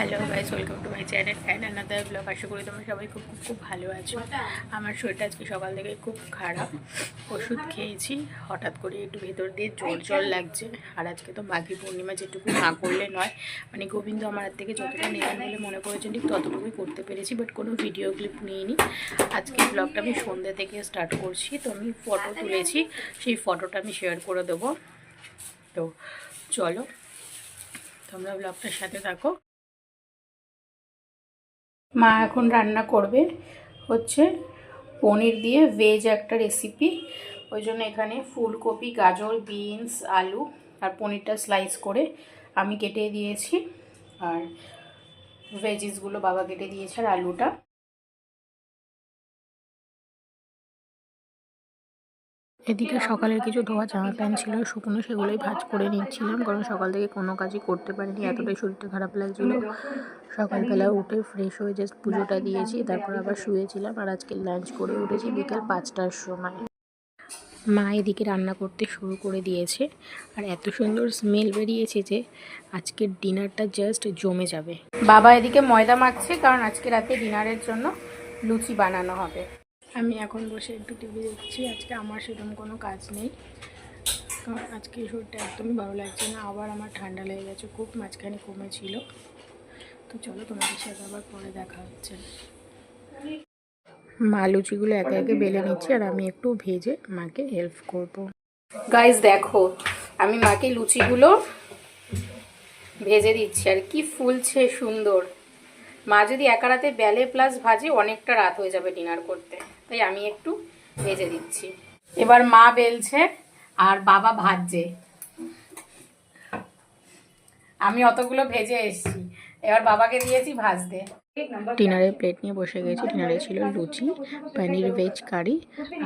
Hello guys, welcome to my channel and another blog. আশা করি তোমরা সবাই খুব খুব খুব ভালো আছো। আমার শরীরটা আজকে সকাল থেকে খুব খারাপ, ওষুধ খেয়েছি, হঠাৎ করে একটু ভেতর দিয়ে জল লাগছে। আর আজকে তো মাঘী পূর্ণিমা, যেটুকু না করলে নয়, মানে গোবিন্দ আমার হাত থেকে যতটা নেবেন বলে মনে করেছেন ঠিক ততটুকুই করতে পেরেছি, বাট কোনো ভিডিও ক্লিপ নিইনি। আজকে ব্লগটা আমি সন্ধ্যে থেকে স্টার্ট করছি। তো আমি ফটো তুলেছি, সেই ফটোটা আমি শেয়ার করে দেবো। তো চলো তোমরা ব্লগটার সাথে থাকো। মা এখন রান্না করবে হচ্ছে পনির দিয়ে ভেজ একটা রেসিপি। ওই জন্য এখানে ফুলকপি, গাজর, বিনস, আলু আর পনিরটা স্লাইস করে আমি কেটে দিয়েছি, আর ভেজিসগুলো বাবা কেটে দিয়েছে, আর আলুটা। এদিকে সকালের কিছু ধোয়া জামা প্যান্ট ছিল শুকনো, সেগুলোই ভাঁজ করে নিচ্ছিলাম, কারণ সকাল থেকে কোনো কাজই করতে পারিনি, এতটাই শরীরটা খারাপ লাগছিল। সকালবেলা উঠে ফ্রেশ হয়ে জাস্ট পুজোটা দিয়েছি, তারপর আবার শুয়েছিলাম। আর আজকে লাঞ্চ করে উঠেছি বিকেল 5টার সময়। মা এদিকে রান্না করতে শুরু করে দিয়েছে, আর এত সুন্দর স্মেল বেরিয়েছে যে আজকের ডিনারটা জাস্ট জমে যাবে। বাবা এদিকে ময়দা মাখছে, কারণ আজকে রাতে ডিনারের জন্য লুচি বানানো হবে। আমি এখন বসে একটু টিভি দেখছি। আজকে আমার সেরকম কোনো কাজ নেই, কারণ আজকে শরীরটা একদমই ভালো লাগছে না। আবার আমার ঠান্ডা লেগে গেছে খুব, মাঝখানে কমেছিল। তো চলো তোমাদের সাথে আবার পরে দেখা হচ্ছে। মা লুচিগুলো একে একে বেলে নিচ্ছে, আর আমি একটু ভেজে মাকে হেল্প করব। গাইস দেখো, আমি মাকে লুচিগুলো ভেজে দিচ্ছি, আর কি ফুলছে সুন্দর। মা যদি একা রাতে বেলে প্লাস ভাজে, অনেকটা রাত হয়ে যাবে ডিনার করতে, তাই আমি একটু ভেজে দিচ্ছি। এবার মা বেলছে আর বাবা ভাজছে, আমি অতগুলো ভেজে এসেছি, এবার বাবাকে দিয়েছি ভাজতে। ডিনারের প্লেট নিয়ে বসে গেছি। ডিনারে ছিল লুচি, পনির ভেজ কারি,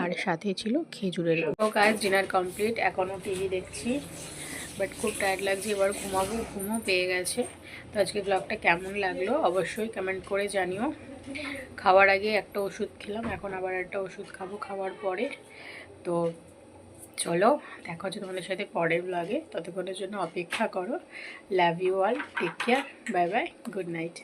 আর সাথে ছিল খেজুরের গুড়। তো গাইস, ডিনার কমপ্লিট। এখনও টিভি দেখছি, বাট খুব টায়ার্ড লাগছে, এবার ঘুমাবো, ঘুমও পেয়ে গেছে। তো আজকে ব্লগটা কেমন লাগলো অবশ্যই কমেন্ট করে জানিও। খাওয়ার আগে একটা ওষুধ খেলাম, এখন আবার একটা ওষুধ খাবো খাওয়ার পরে। তো চলো দেখা হচ্ছে তোমাদের সাথে পরের ব্লগে, ততক্ষণের জন্য অপেক্ষা করো। Love you all, take care, bye bye, good night.